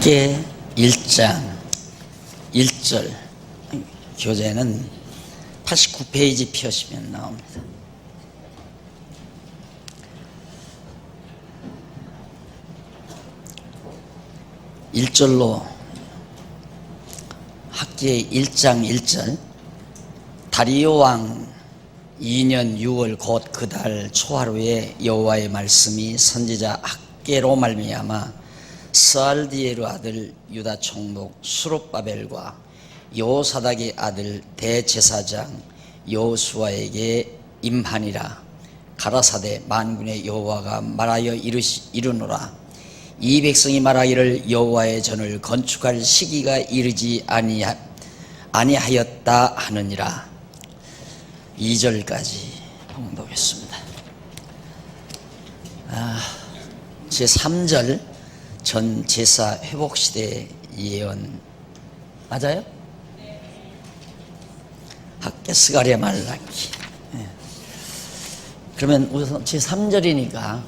학계 1장 1절 교재는 89페이지 펴시면 나옵니다. 일절로 학계 1장 1절 다리오 왕 2년 6월 곧 그 달 초하루에 여호와의 말씀이 선지자 학계로 말미암아 스알디엘의 아들 유다 총독 수룹바벨과 여호사닥의 아들 대제사장 여호수아에게 임하니라. 가라사대 만군의 여호와가 말하여 이르노라. 이 백성이 말하기를 여호와의 전을 건축할 시기가 이르지 아니하였다 하느니라. 2절까지 봉독했습니다. 제3절 전 제사 회복 시대 예언 맞아요? 학계 스가랴 말라기. 그러면 우선 제3절이니까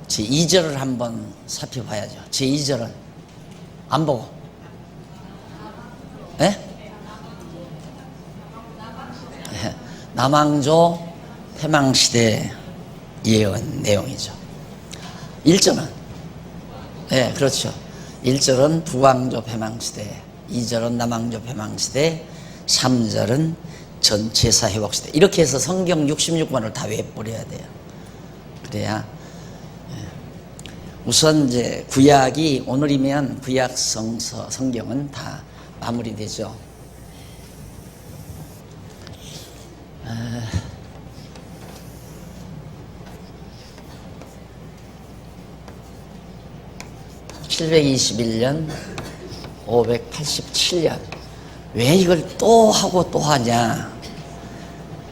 제2절을 한번 살펴봐야죠. 제2절은 안 보고 남왕조 패망시대 예언 내용이죠. 1절은 그렇죠. 1절은 북왕조 패망시대, 2절은 남왕조 패망시대, 3절은 전 제사 회복시대. 이렇게 해서 성경 66권을 다 외워버려야 돼요. 그래야 우선 이제 구약이 오늘이면 구약 성경은 다 마무리되죠. (721년) 587년 왜 이걸 또 하고 또 하냐.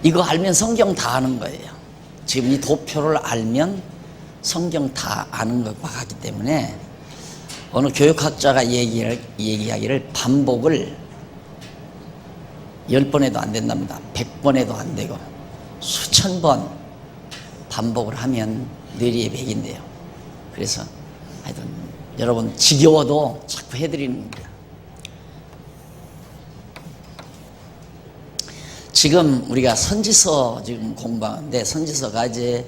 이거 알면 성경 다 아는 거예요. 지금 이 도표를 알면 성경 다 아는 것과 같기 때문에 어느 교육학자가 얘기하기를 반복을 10번 해도 안 된답니다. 100번 해도 안 되고 수천 번 반복을 하면 뇌리에 백인데요. 그래서 하여튼 여러분 지겨워도 자꾸 해드리는 겁니다. 지금 우리가 선지서 지금 공부하는데 선지서가 이제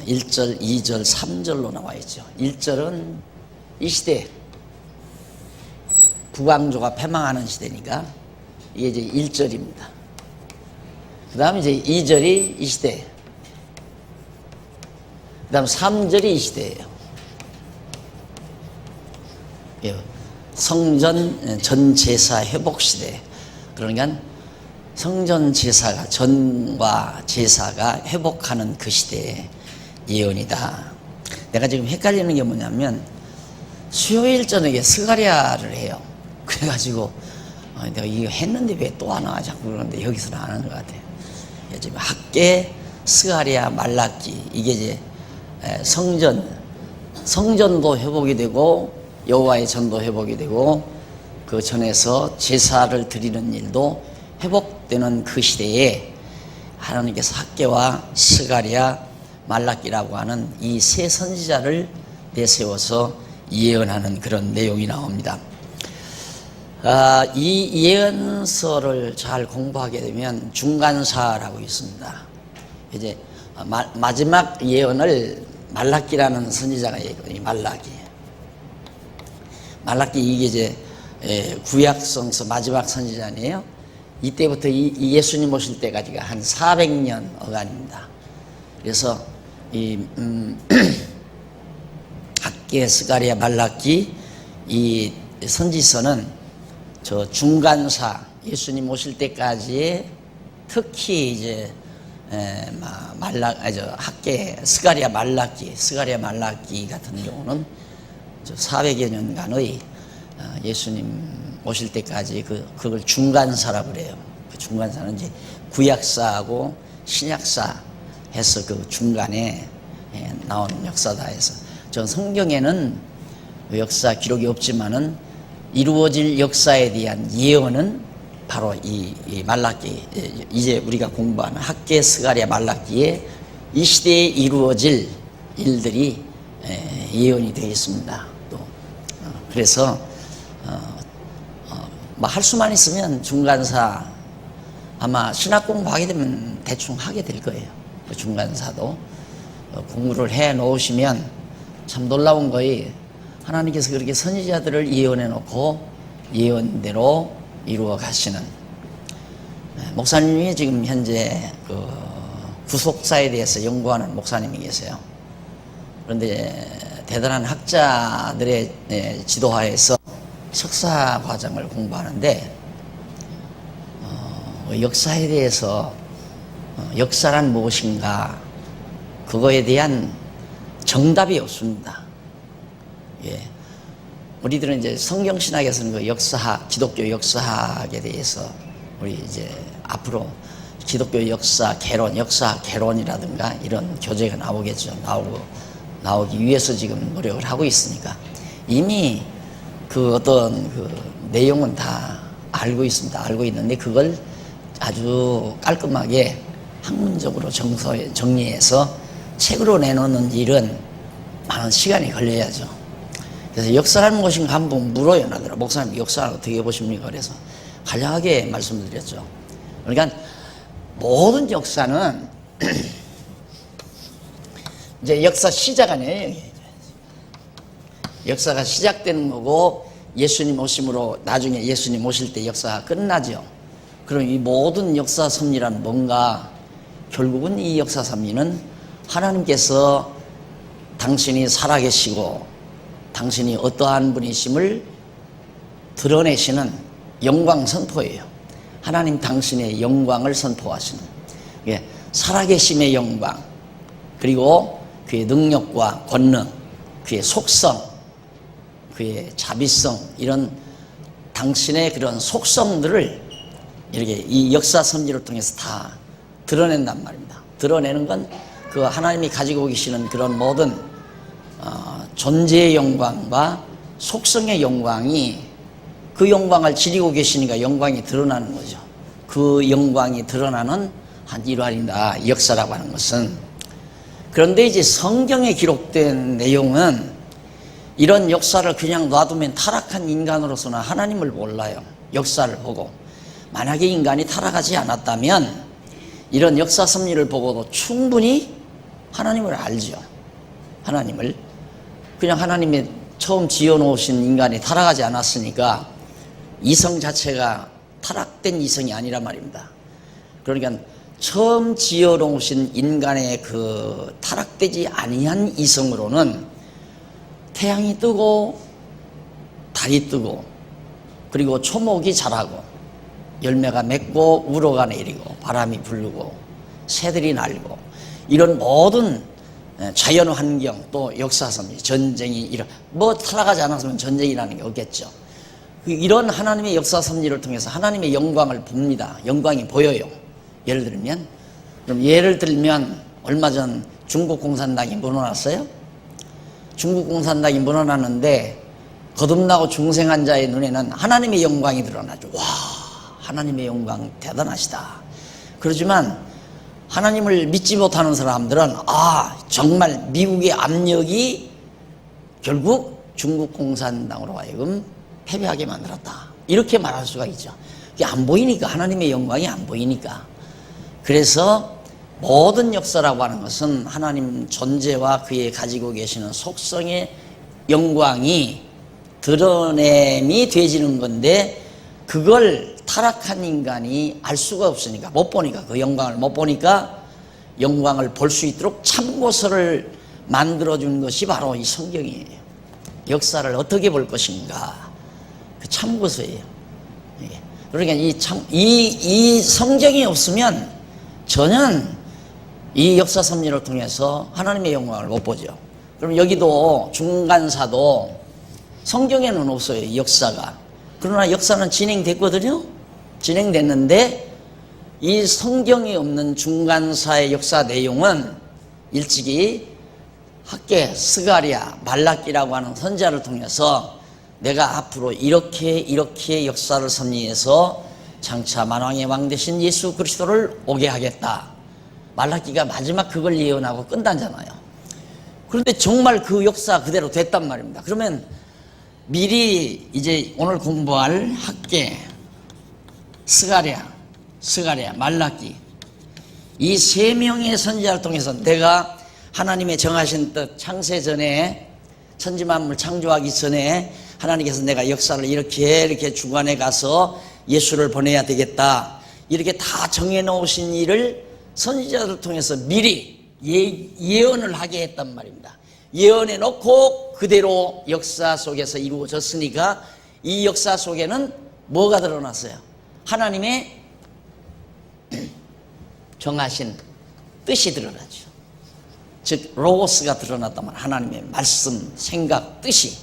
1절, 2절, 3절로 나와 있죠. 1절은 이 시대 북왕조가 패망하는 시대니까 이게 이제 1절입니다. 그 다음 이제 2절이 이 시대, 그 다음 3절이 이 시대예요. 성전 전 제사 회복 시대. 그러니까 성전 제사가 전과 제사가 회복하는 그 시대의 예언이다. 내가 지금 헷갈리는 게 뭐냐면 수요일 저녁에 스가랴를 해요. 그래가지고 내가 이거 했는데 왜 또 하나 자꾸 그러는데 여기서는 안 하는 것 같아요. 지금 학계, 스가랴, 말라기 이게 이제 성전도 회복이 되고 여호와의 전도 회복이 되고 그 전에서 제사를 드리는 일도 회복되는 그 시대에 하나님께서 학계와 스가랴, 말라기라고 하는 이 세 선지자를 내세워서 예언하는 그런 내용이 나옵니다. 이 예언서를 잘 공부하게 되면 중간사라고 있습니다. 이제 마지막 예언을 말라기라는 선지자가 얘기해요. 말라기 이게 이제 구약성서 마지막 선지자네요. 이때부터 이 예수님 오실 때까지가 한 400년 어간입니다. 그래서 이 학계, 스가랴, 말라기 이 선지서는 저 중간사 예수님 오실 때까지의 특히 이제 학계, 스가랴, 말라기 같은 경우는 400여 년간의 예수님 오실 때까지 그걸 중간사라고 그래요. 그 중간사는 이제 구약사하고 신약사 해서 그 중간에 나온 역사다 해서 전 성경에는 역사 기록이 없지만은 이루어질 역사에 대한 예언은 바로 이 말라기, 이제 우리가 공부하는 학계, 스가랴, 말라기에 이 시대에 이루어질 일들이 예언이 되어 있습니다. 또 그래서 뭐 할 수만 있으면 중간사 아마 신학 공부하게 되면 대충 하게 될 거예요. 그 중간사도 공부를 해 놓으시면 참 놀라운 거예요. 하나님께서 그렇게 선지자들을 예언해 놓고 예언대로 이루어 가시는 목사님이 지금 현재 그 구속사에 대해서 연구하는 목사님이 계세요. 그런데 대단한 학자들의 지도하에서 석사 과정을 공부하는데 역사에 대해서 역사란 무엇인가 그거에 대한 정답이 없습니다. 예. 우리들은 이제 성경신학에서는 그 역사학, 기독교 역사학에 대해서 우리 이제 앞으로 기독교 역사 개론, 역사 개론이라든가 이런 교재가 나오겠죠. 나오기 위해서 지금 노력을 하고 있으니까 이미 그 어떤 그 내용은 다 알고 있습니다. 알고 있는데 그걸 아주 깔끔하게 학문적으로 정리해서 책으로 내놓는 일은 많은 시간이 걸려야죠. 그래서 역사라는 것인가 한번 물어요. 나더라. 목사님 역사를 어떻게 보십니까? 그래서 간략하게 말씀을 드렸죠. 그러니까 모든 역사는 이제 역사 시작 아니에요. 역사가 시작되는 거고 예수님 오심으로 나중에 예수님 오실 때 역사가 끝나죠. 그럼 이 모든 역사 섭리란 뭔가 결국은 이 역사 섭리는 하나님께서 당신이 살아계시고 당신이 어떠한 분이심을 드러내시는 영광 선포예요. 하나님 당신의 영광을 선포하시는 살아계심의 영광, 그리고 그의 능력과 권능, 그의 속성, 그의 자비성, 이런 당신의 그런 속성들을 이렇게 이 역사 섭리를 통해서 다 드러낸단 말입니다. 드러내는 건 그 하나님이 가지고 계시는 그런 모든 존재의 영광과 속성의 영광이 그 영광을 지니고 계시니까 영광이 드러나는 거죠. 그 영광이 드러나는 한 일환이다, 역사라고 하는 것은. 그런데 이제 성경에 기록된 내용은 이런 역사를 그냥 놔두면 타락한 인간으로서는 하나님을 몰라요. 역사를 보고. 만약에 인간이 타락하지 않았다면 이런 역사 섭리를 보고도 충분히 하나님을 알죠. 하나님을. 그냥 하나님의 처음 지어놓으신 인간이 타락하지 않았으니까 이성 자체가 타락된 이성이 아니란 말입니다. 그러니까 처음 지어놓으신 인간의 그 타락되지 아니한 이성으로는 태양이 뜨고 달이 뜨고 그리고 초목이 자라고 열매가 맺고 우로가 내리고 바람이 불고 새들이 날고 이런 모든 자연 환경 또 역사섭리 전쟁이 이런 뭐 타락하지 않았으면 전쟁이라는 게 없겠죠. 이런 하나님의 역사 섭리를 통해서 하나님의 영광을 봅니다. 영광이 보여요. 예를 들면 얼마 전 중국 공산당이 무너났어요. 중국 공산당이 무너났는데 거듭나고 중생한 자의 눈에는 하나님의 영광이 드러나죠. 와, 하나님의 영광 대단하시다. 그렇지만 하나님을 믿지 못하는 사람들은 정말 미국의 압력이 결국 중국 공산당으로 하여금 패배하게 만들었다. 이렇게 말할 수가 있죠. 이게 안 보이니까, 하나님의 영광이 안 보이니까. 그래서 모든 역사라고 하는 것은 하나님 존재와 그의 가지고 계시는 속성의 영광이 드러냄이 되지는 건데 그걸 타락한 인간이 알 수가 없으니까, 못 보니까, 그 영광을 못 보니까 영광을 볼 수 있도록 참고서를 만들어준 것이 바로 이 성경이에요. 역사를 어떻게 볼 것인가, 그 참고서예요. 그러니까 이 성경이 없으면 전혀 이 역사 섭리를 통해서 하나님의 영광을 못 보죠. 그럼 여기도 중간사도 성경에는 없어요, 역사가. 그러나 역사는 진행됐거든요. 진행됐는데 이 성경에 없는 중간사의 역사 내용은 일찍이 학개, 스가랴, 말라기라고 하는 선지자를 통해서 내가 앞으로 이렇게 역사를 섭리해서 장차 만왕의 왕 되신 예수 그리스도를 오게 하겠다. 말라기가 마지막 그걸 예언하고 끝나잖아요. 그런데 정말 그 역사 그대로 됐단 말입니다. 그러면 미리 이제 오늘 공부할 학계, 스가랴, 말라기, 이 세 명의 선지자를 통해서 내가 하나님의 정하신 뜻, 창세 전에 천지만물 창조하기 전에 하나님께서 내가 역사를 이렇게 주관해 가서 예수를 보내야 되겠다, 이렇게 다 정해놓으신 일을 선지자를 통해서 미리 예언을 하게 했단 말입니다. 예언해 놓고 그대로 역사 속에서 이루어졌으니까 이 역사 속에는 뭐가 드러났어요? 하나님의 정하신 뜻이 드러나죠. 즉 로고스가 드러났다면 하나님의 말씀, 생각, 뜻이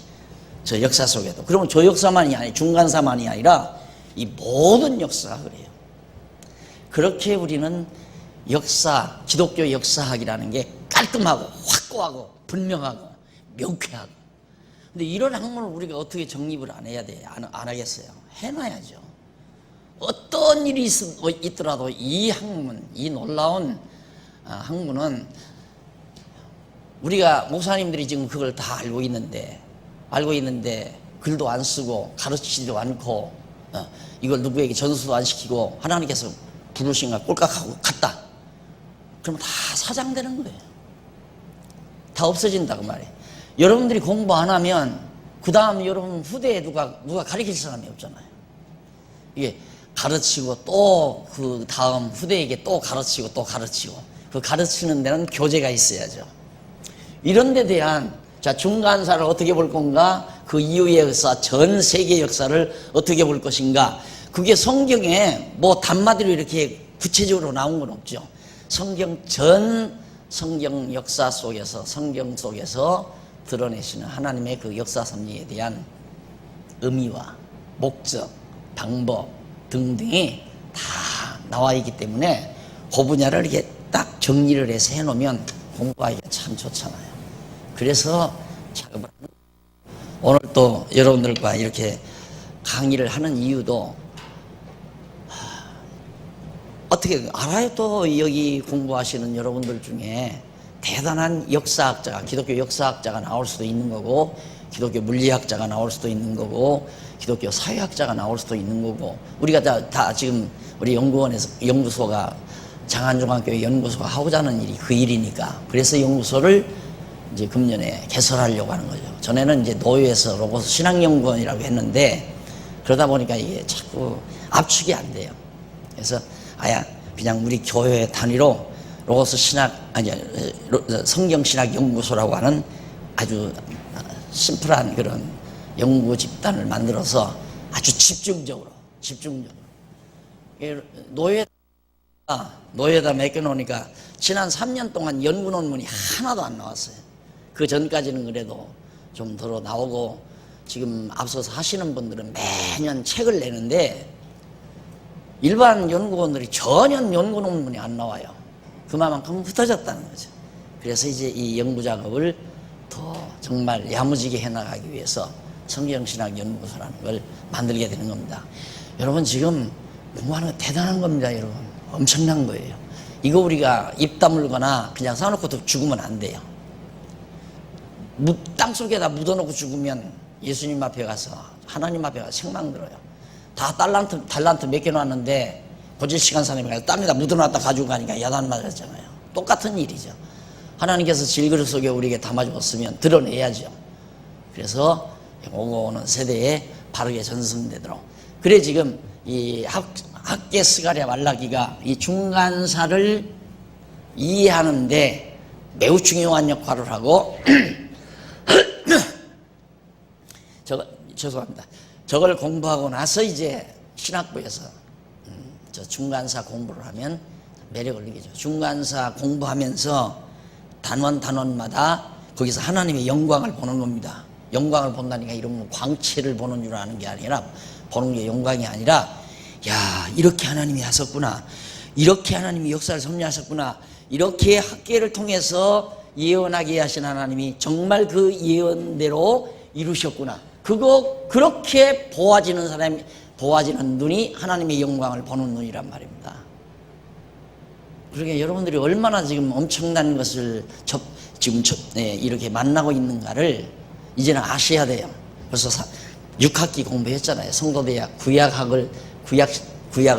저 역사 속에도, 그러면 저 역사만이 아니라 중간사만이 아니라 이 모든 역사가 그래요. 그렇게 우리는 역사, 기독교 역사학이라는 게 깔끔하고 확고하고 분명하고 명쾌하고, 근데 이런 학문을 우리가 어떻게 정립을 안 해야 돼? 안 하겠어요? 해놔야죠. 어떤 일이 있더라도 이 학문, 이 놀라운 학문은 우리가 목사님들이 지금 그걸 다 알고 있는데 글도 안 쓰고 가르치지도 않고 이걸 누구에게 전수도 안 시키고 하나님께서 부르신가 꼴깍하고 갔다. 그럼 다 사장되는 거예요. 다 없어진다고 말이에요. 여러분들이 공부 안 하면 그 다음 여러분 후대에 누가 가르칠 사람이 없잖아요. 이게 가르치고 또 그 다음 후대에게 또 가르치고 또 가르치고, 그 가르치는 데는 교재가 있어야죠. 이런 데 대한, 자, 중간사를 어떻게 볼 건가, 그 이후의 역사, 전 세계 역사를 어떻게 볼 것인가, 그게 성경에 뭐 단마디로 이렇게 구체적으로 나온 건 없죠. 성경 역사 속에서, 성경 속에서 드러내시는 하나님의 그 역사 섭리에 대한 의미와 목적, 방법 등등이 다 나와 있기 때문에 그 분야를 이렇게 딱 정리를 해서 해놓으면 공부하기가 참 좋잖아요. 그래서 작업을 하는, 오늘 또 여러분들과 이렇게 강의를 하는 이유도 어떻게 알아요? 또 여기 공부하시는 여러분들 중에 대단한 역사학자가, 기독교 역사학자가 나올 수도 있는 거고, 기독교 물리학자가 나올 수도 있는 거고, 기독교 사회학자가 나올 수도 있는 거고, 우리가 다 지금 우리 연구소가 장안중앙교회 연구소가 하고자 하는 일이 그 일이니까, 그래서 연구소를 이제 금년에 개설하려고 하는 거죠. 전에는 이제 노예에서 로고스 신학연구원이라고 했는데, 그러다 보니까 이게 자꾸 압축이 안 돼요. 그래서 그냥 우리 교회 단위로 로고스 성경신학 연구소라고 하는 아주 심플한 그런 연구 집단을 만들어서 아주 집중적으로 노예에다 맡겨놓으니까 지난 3년 동안 연구 논문이 하나도 안 나왔어요. 그 전까지는 그래도 좀 더 나오고, 지금 앞서서 하시는 분들은 매년 책을 내는데 일반 연구원들이 전혀 연구 논문이 안 나와요. 그만큼 흩어졌다는 거죠. 그래서 이제 이 연구 작업을 더 정말 야무지게 해나가기 위해서 성경신학 연구소라는 걸 만들게 되는 겁니다. 여러분 지금 공부하는 거 대단한 겁니다. 여러분 엄청난 거예요. 이거 우리가 입 다물거나 그냥 사놓고 죽으면 안 돼요. 땅속에다 묻어놓고 죽으면 예수님 앞에 가서, 하나님 앞에 가서 책망 들어요. 다 달란트 맡겨놨는데 고질시간 사람이 가서 땅에다 묻어놨다 가지고 가니까 야단 맞았잖아요. 똑같은 일이죠. 하나님께서 질그릇 속에 우리에게 담아주었으면 드러내야죠. 그래서 오고 오는 세대에 바르게 전승되도록. 그래 지금 이 학계 스가랴 말라기가 이 중간사를 이해하는데 매우 중요한 역할을 하고 죄송합니다. 저걸 공부하고 나서 이제 신학부에서 저 중간사 공부를 하면 매력을 느끼죠. 중간사 공부하면서 단원마다 거기서 하나님의 영광을 보는 겁니다. 영광을 본다니까 이런 광채를 보는 줄 아는 게 아니라, 보는 게 영광이 아니라, 야, 이렇게 하나님이 하셨구나, 이렇게 하나님이 역사를 섭리하셨구나, 이렇게 학계를 통해서 예언하게 하신 하나님이 정말 그 예언대로 이루셨구나, 그렇게 보아지는 눈이 하나님의 영광을 보는 눈이란 말입니다. 그러니까 여러분들이 얼마나 지금 엄청난 것을 이렇게 만나고 있는가를 이제는 아셔야 돼요. 벌써 6학기 공부했잖아요. 성도대학 구약을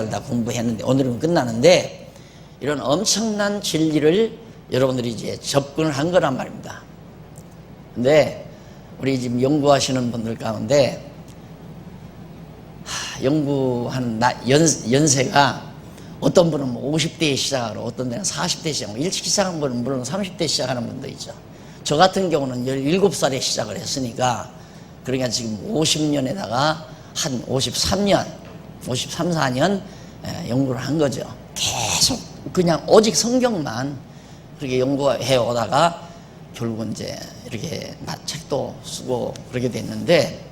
다 공부했는데 오늘은 끝나는데 이런 엄청난 진리를 여러분들이 이제 접근을 한 거란 말입니다. 근데 우리 지금 연구하시는 분들 가운데 연구하는 연세가 어떤 분은 뭐 50대에 시작하고 어떤 데는 40대에 시작하고 일찍 시작한 분은 물론 30대에 시작하는 분도 있죠. 저 같은 경우는 17살에 시작을 했으니까 그러니까 지금 50년에다가 한 53년 4년 연구를 한 거죠. 계속 그냥 오직 성경만 그렇게 연구해 오다가 결국은 이제 이렇게 책도 쓰고 그렇게 됐는데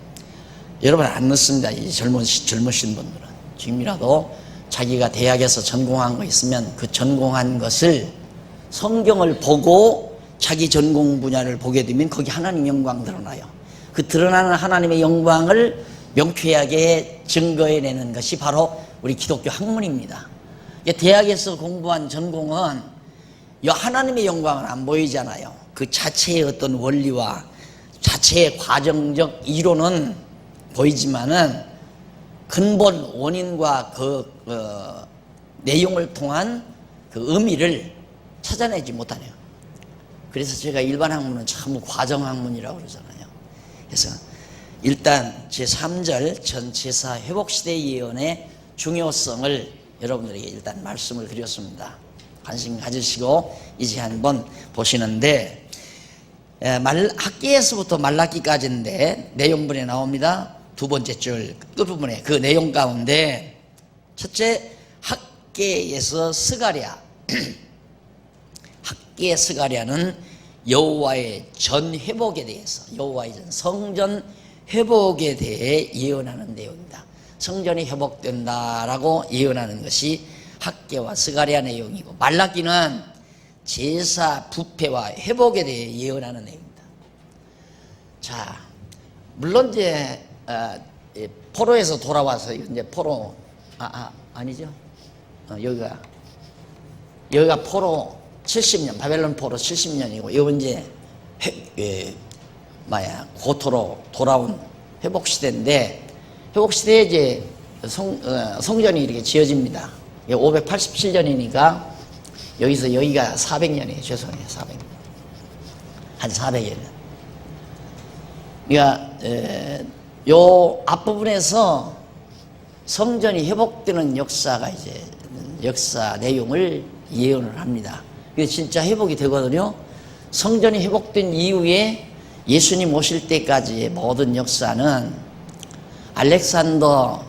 여러분 안 늦습니다. 이 젊으신 분들은 지금이라도 자기가 대학에서 전공한 거 있으면 그 전공한 것을 성경을 보고 자기 전공 분야를 보게 되면 거기 하나님 영광 드러나요. 그 드러나는 하나님의 영광을 명쾌하게 증거해내는 것이 바로 우리 기독교 학문입니다. 대학에서 공부한 전공은 하나님의 영광은 안 보이잖아요. 그 자체의 어떤 원리와 자체의 과정적 이론은 보이지만은 근본 원인과 그 내용을 통한 그 의미를 찾아내지 못하네요. 그래서 제가 일반 학문은 전부 과정 학문이라고 그러잖아요. 그래서 일단 제3절 전 제사 회복시대 예언의 중요성을 여러분들에게 일단 말씀을 드렸습니다. 관심 가지시고 이제 한번 보시는데 학기에서부터 말라기까지인데 내용분에 나옵니다. 두 번째 줄 끝부분에 그 내용 가운데 첫째 학계에서 스가랴 학계 스가랴는 여호와의 전 회복에 대해서 여호와의 전 성전 회복에 대해 예언하는 내용입니다. 성전이 회복된다라고 예언하는 것이 학계와 스가랴 내용이고 말라기는 제사 부패와 회복에 대해 예언하는 내용입니다. 자, 물론 이제 포로에서 돌아와서 이제 포로 아니죠? 여기가 포로 70년 바벨론 포로 70년이고 요 이제 고토로 돌아온 회복 시대인데 회복 시대에 이제 성전이 이렇게 지어집니다. 587년이니까 여기서 여기가 400년이에요. 죄송해요. 400년. 한 400여 년. 그러니까 요 앞부분에서 성전이 회복되는 역사가 이제 역사 내용을 예언을 합니다. 그게 진짜 회복이 되거든요. 성전이 회복된 이후에 예수님 오실 때까지의 모든 역사는 알렉산더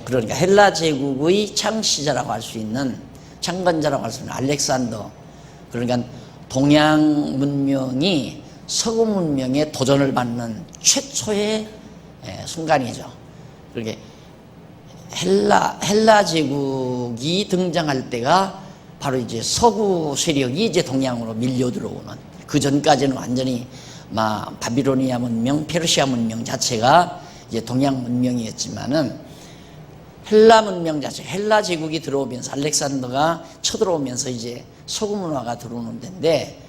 그러니까 헬라 제국의 창시자라고 할 수 있는 창건자라고 할 수 있는 알렉산더 그러니까 동양 문명이 서구 문명에 도전을 받는 최초의 순간이죠. 그렇게 헬라 제국이 등장할 때가 바로 이제 서구 세력이 이제 동양으로 밀려 들어오는 그 전까지는 완전히 바비로니아 문명, 페르시아 문명 자체가 이제 동양 문명이었지만은 헬라 문명 자체, 헬라 제국이 들어오면서 알렉산더가 쳐들어오면서 이제 서구 문화가 들어오는 데인데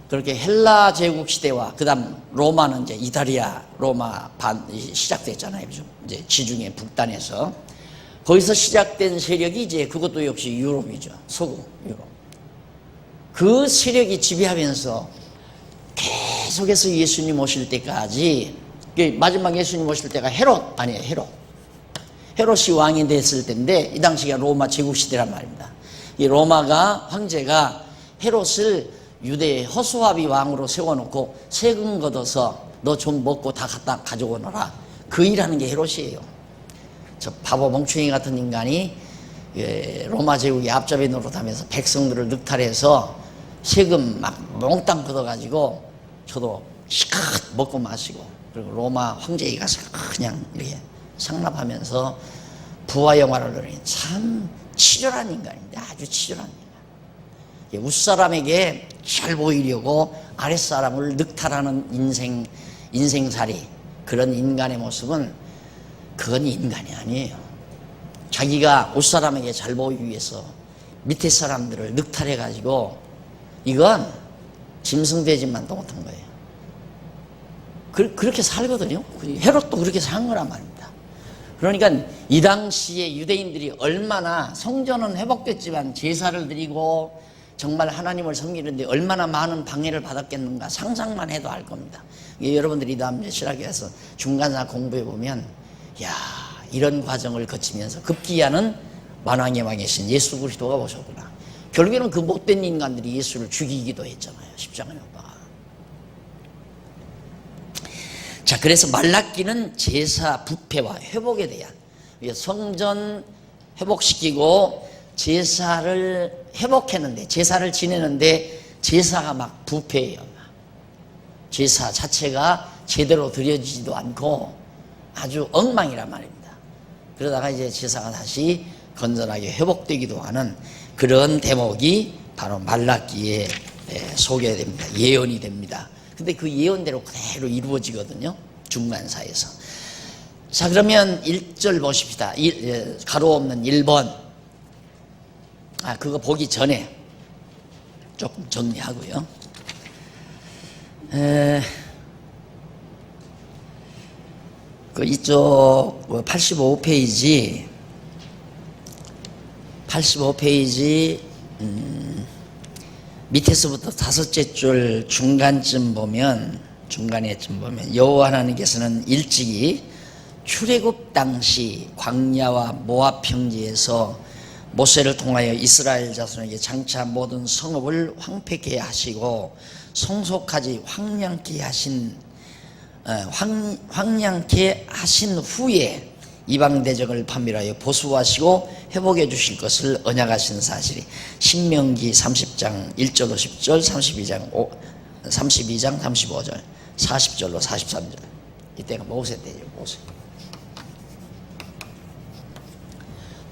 그렇게 헬라 제국 시대와 그다음 로마는 이제 이탈리아 로마 시작됐잖아요. 이제 지중해 북단에서 거기서 시작된 세력이 이제 그것도 역시 유럽이죠. 서구 유럽. 그 세력이 지배하면서 계속해서 예수님 오실 때까지 마지막 예수님 오실 때가 헤롯이 왕이 됐을 때인데 이 당시가 로마 제국 시대란 말입니다. 이 로마가 황제가 헤롯을 유대의 허수아비 왕으로 세워놓고 세금 걷어서 너 좀 먹고 다 갖다 가지고 오너라. 그 일하는 게 헤롯이에요. 저 바보 멍충이 같은 인간이 로마 제국의 앞잡이 노릇하면서 백성들을 늑탈해서 세금 막 몽땅 걷어가지고 저도 시컷 먹고 마시고 그리고 로마 황제에 가서 그냥 이렇게 상납하면서 부와 영화를 누리는 참 치졸한 인간입니다. 아주 치졸한 인간. 윗사람에게 잘 보이려고 아랫사람을 늑탈하는 인생살이 그런 인간의 모습은 그건 인간이 아니에요. 자기가 윗사람에게 잘 보이기 위해서 밑에 사람들을 늑탈해가지고 이건 짐승돼지만도 못한 거예요. 그렇게 살거든요. 헤롯도 그렇게 산 거란 말입니다. 그러니까 이 당시에 유대인들이 얼마나 성전은 회복됐지만 제사를 드리고 정말 하나님을 섬기는데 얼마나 많은 방해를 받았겠는가 상상만 해도 알 겁니다. 여러분들이 다음 신학교에서 중간사 공부해 보면 야, 이런 과정을 거치면서 급기야는 만왕의 왕이신 예수 그리스도가 오셨구나. 결국에는 그 못된 인간들이 예수를 죽이기도 했잖아요. 십자가에 못 박아. 자, 그래서 말라기는 제사 부패와 회복에 대한, 성전 회복시키고 제사를 회복했는데, 제사를 지내는데 제사가 막 부패해요. 제사 자체가 제대로 드려지지도 않고 아주 엉망이란 말입니다. 그러다가 이제 제사가 다시 건전하게 회복되기도 하는 그런 대목이 바로 말라기에 소개됩니다. 예언이 됩니다. 근데 그 예언대로 그대로 이루어지거든요. 중간사에서. 자, 그러면 1절 보십시다. 가로 없는 1번. 그거 보기 전에 조금 정리하고요. 그 이쪽 85페이지 밑에서부터 다섯째 줄 중간쯤 보면 여호와 하나님께서는 일찍이 출애굽 당시 광야와 모압 평지에서 모세를 통하여 이스라엘 자손에게 장차 모든 성읍을 황폐케 하시고 성소까지 황량케 하신 후에 이방 대적을 판멸하여 보수하시고 회복해 주실 것을 언약하신 사실이 신명기 30장 1절로 10절, 32장 35절, 40절로 43절. 이때가 모세 때죠.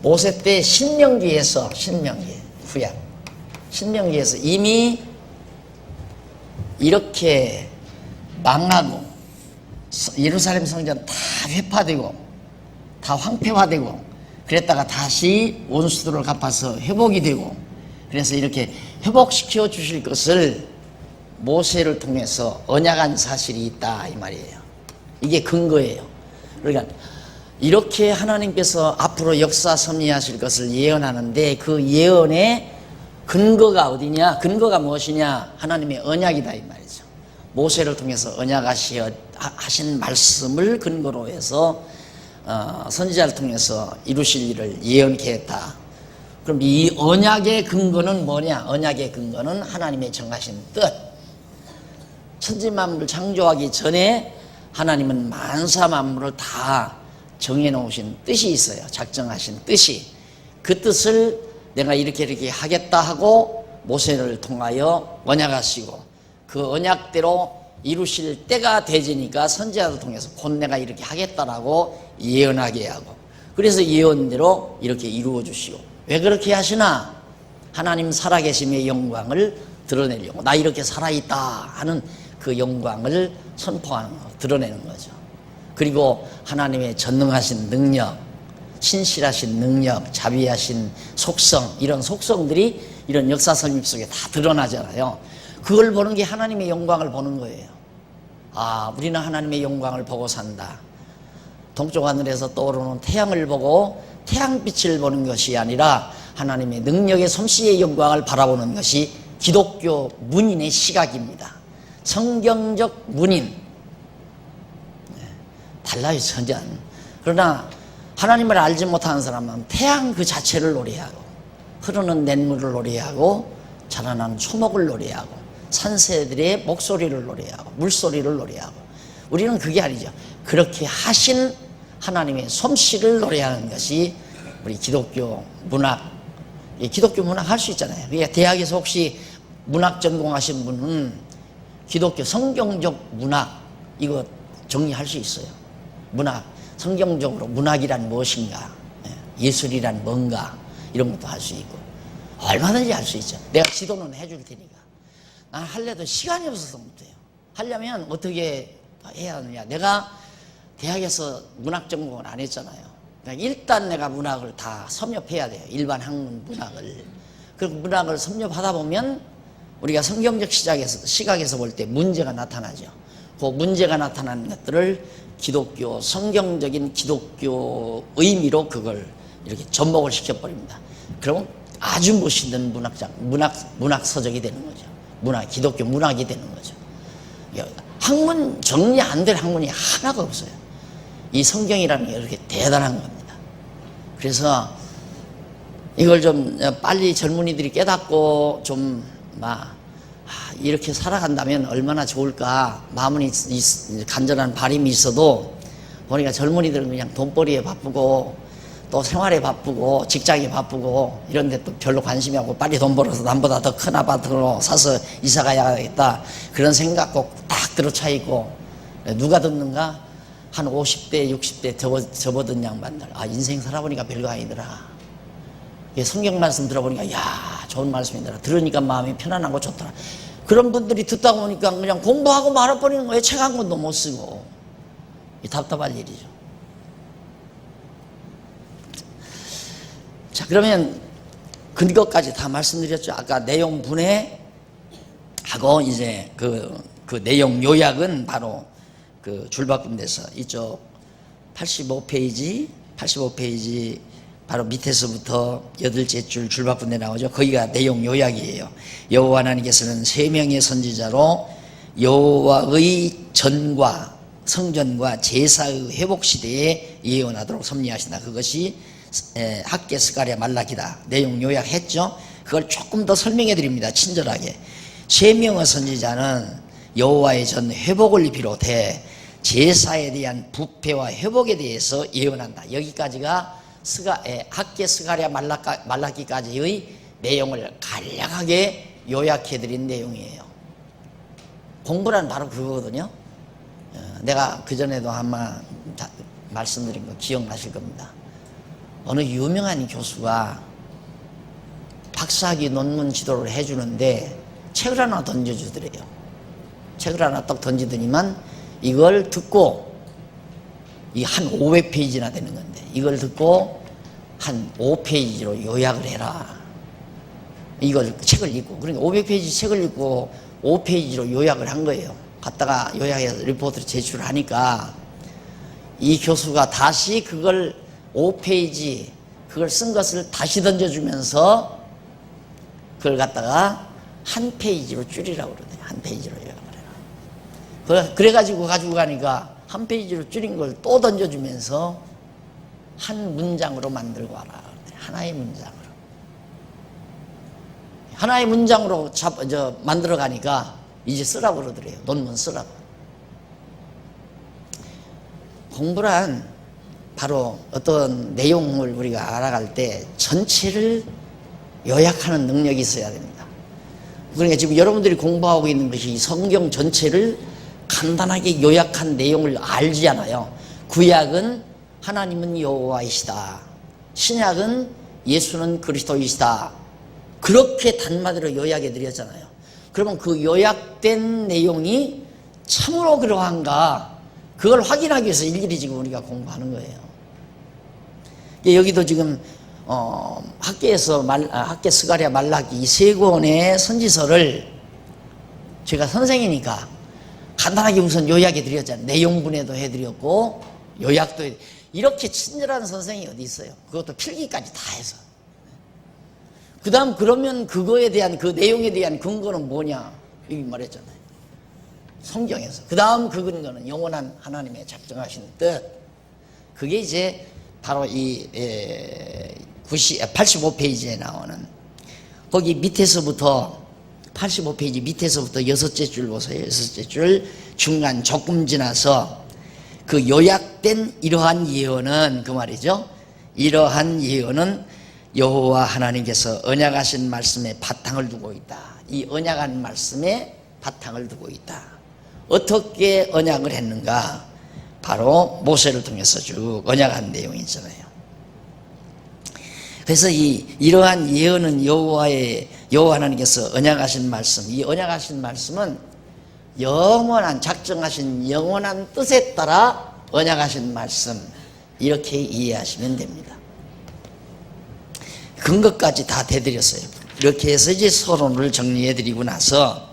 모세 때 신명기에서 이미 이렇게 망하고 예루살렘 성전 다 회파되고 다 황폐화되고 그랬다가 다시 원수들을 갚아서 회복이 되고, 그래서 이렇게 회복시켜 주실 것을 모세를 통해서 언약한 사실이 있다 이 말이에요. 이게 근거예요. 그러니까 이렇게 하나님께서 앞으로 역사 섭리하실 것을 예언하는데 그 예언의 근거가 어디냐? 근거가 무엇이냐? 하나님의 언약이다 이 말이죠. 모세를 통해서 언약하신 말씀을 근거로 해서 선지자를 통해서 이루실 일을 예언케 했다. 그럼 이 언약의 근거는 뭐냐? 언약의 근거는 하나님의 정하신 뜻. 천지만물을 창조하기 전에 하나님은 만사 만물을 다 정해놓으신 뜻이 있어요. 작정하신 뜻이. 그 뜻을 내가 이렇게 하겠다 하고 모세를 통하여 언약하시고 그 언약대로 이루실 때가 되지니까 선지자를 통해서 곧 내가 이렇게 하겠다라고 예언하게 하고, 그래서 예언대로 이렇게 이루어 주시고. 왜 그렇게 하시나? 하나님 살아계심의 영광을 드러내려고, 나 이렇게 살아있다 하는 그 영광을 선포하는 거, 드러내는 거죠. 그리고 하나님의 전능하신 능력, 신실하신 능력, 자비하신 속성, 이런 속성들이 이런 역사 설립 속에 다 드러나잖아요. 그걸 보는 게 하나님의 영광을 보는 거예요. 우리는 하나님의 영광을 보고 산다. 동쪽 하늘에서 떠오르는 태양을 보고 태양빛을 보는 것이 아니라 하나님의 능력의 솜씨의 영광을 바라보는 것이 기독교 문인의 시각입니다. 성경적 문인. 달라요, 전혀. 그러나 하나님을 알지 못하는 사람은 태양 그 자체를 노래하고, 흐르는 냇물을 노래하고, 자라나는 초목을 노래하고, 산새들의 목소리를 노래하고, 물소리를 노래하고. 우리는 그게 아니죠. 그렇게 하신 하나님의 솜씨를 노래하는 것이 우리 기독교 문학. 기독교 문학 할 수 있잖아요. 그러니까 대학에서 혹시 문학 전공하신 분은 기독교 성경적 문학 이거 정리할 수 있어요. 문학, 성경적으로 문학이란 무엇인가, 예술이란 뭔가, 이런 것도 할 수 있고 얼마든지 할 수 있죠. 내가 지도는 해줄 테니까. 난 할래도 시간이 없어서 못해요. 하려면 어떻게 해야 하느냐. 내가 대학에서 문학 전공을 안 했잖아요. 그러니까 일단 내가 문학을 다 섭렵해야 돼요. 일반 학문 문학을. 그 문학을 섭렵하다 보면 우리가 성경적 시각에서 볼 때 문제가 나타나죠. 그 문제가 나타나는 것들을 기독교, 성경적인 기독교 의미로 그걸 이렇게 접목을 시켜버립니다. 그러면 아주 멋있는 문학서적이 되는 거죠. 기독교 문학이 되는 거죠. 학문, 정리 안 될 학문이 하나가 없어요. 이 성경이라는 게 이렇게 대단한 겁니다. 그래서 이걸 좀 빨리 젊은이들이 깨닫고 좀 이렇게 살아간다면 얼마나 좋을까 마음은 간절한 바람이 있어도 보니까 젊은이들은 그냥 돈벌이에 바쁘고 또 생활에 바쁘고 직장에 바쁘고 이런데 또 별로 관심이 없고 빨리 돈 벌어서 남보다 더 큰 아파트로 사서 이사 가야겠다 그런 생각 꼭 딱 들어차 있고 누가 듣는가? 한 50대 60대 접어든 양반들 인생 살아보니까 별거 아니더라. 성경 말씀 들어보니까 야 좋은 말씀이더라. 들으니까 마음이 편안하고 좋더라. 그런 분들이 듣다 보니까 그냥 공부하고 말아버리는 거예요. 책 한 권도 못 쓰고. 답답할 일이죠. 자, 그러면 근거까지 다 말씀드렸죠. 아까 내용 분해하고 이제 그 내용 요약은 바로 그 줄바꿈돼서 이쪽 85페이지 바로 밑에서부터 8째 줄 줄바꿈돼 나오죠. 거기가 내용 요약이에요. 여호와 하나님께서는 세 명의 선지자로 여호와의 전과 성전과 제사의 회복 시대에 예언하도록 섭리하신다. 그것이 학개, 스가랴, 말라기다. 내용 요약했죠. 그걸 조금 더 설명해 드립니다. 친절하게. 세 명의 선지자는 여호와의 전 회복을 비롯해 제사에 대한 부패와 회복에 대해서 예언한다. 여기까지가 학개, 스가랴, 말라기까지의 내용을 간략하게 요약해드린 내용이에요. 공부란 바로 그거거든요. 내가 그전에도 아마 말씀드린 거 기억나실 겁니다. 어느 유명한 교수가 박사학위 논문 지도를 해주는데 책을 하나 던져주더래요. 책을 하나 딱 던지더니만 이걸 듣고 이 한 500페이지나 되는 건데 이걸 듣고 한 5페이지로 요약을 해라. 이걸 책을 읽고 그러니까 500페이지 책을 읽고 5페이지로 요약을 한 거예요. 갖다가 요약해서 리포트를 제출하니까 이 교수가 다시 그걸 5페이지 그걸 쓴 것을 다시 던져주면서 그걸 갖다가 한 페이지로 줄이라고 그러더니 한 페이지로 요약을 해라. 그래가지고 가지고 가니까 한 페이지로 줄인 걸 또 던져주면서 한 문장으로 만들고 와라. 하나의 문장으로. 하나의 문장으로 만들어 가니까 이제 쓰라고 그러더래요. 논문 쓰라고. 공부란 바로 어떤 내용을 우리가 알아갈 때 전체를 요약하는 능력이 있어야 됩니다. 그러니까 지금 여러분들이 공부하고 있는 것이 성경 전체를 간단하게 요약한 내용을 알지 않아요. 구약은 하나님은 여호와이시다. 신약은 예수는 그리스도이시다. 그렇게 단마디로 요약해 드렸잖아요. 그러면 그 요약된 내용이 참으로 그러한가 그걸 확인하기 위해서 일일이 지금 우리가 공부하는 거예요. 여기도 지금 학계에서 학계, 스가랴, 말라기 이 세 권의 선지서를 제가 선생이니까 간단하게 우선 요약해 드렸잖아요. 내용 분해도 해드렸고 요약도 이렇게 친절한 선생이 어디 있어요. 그것도 필기까지 다 해서. 그 다음 그러면 그거에 대한 그 내용에 대한 근거는 뭐냐 이렇게 말했잖아요. 성경에서. 그 다음 그 근거는 영원한 하나님의 작정하신 뜻. 그게 이제 바로 이 85페이지에 나오는 거기 밑에서부터 85페이지 밑에서부터 6째 줄 보세요. 6째 줄 중간 조금 지나서 그 요약된 이러한 예언은 그 말이죠. 이러한 예언은 여호와 하나님께서 언약하신 말씀에 바탕을 두고 있다. 이 언약한 말씀에 바탕을 두고 있다. 어떻게 언약을 했는가? 바로 모세를 통해서 쭉 언약한 내용이 있잖아요. 그래서 이러한 예언은 여호와 하나님께서 언약하신 말씀, 이 언약하신 말씀은 영원한 작정하신 영원한 뜻에 따라 언약하신 말씀 이렇게 이해하시면 됩니다. 근거까지 다 대드렸어요. 이렇게 해서 이제 서론을 정리해 드리고 나서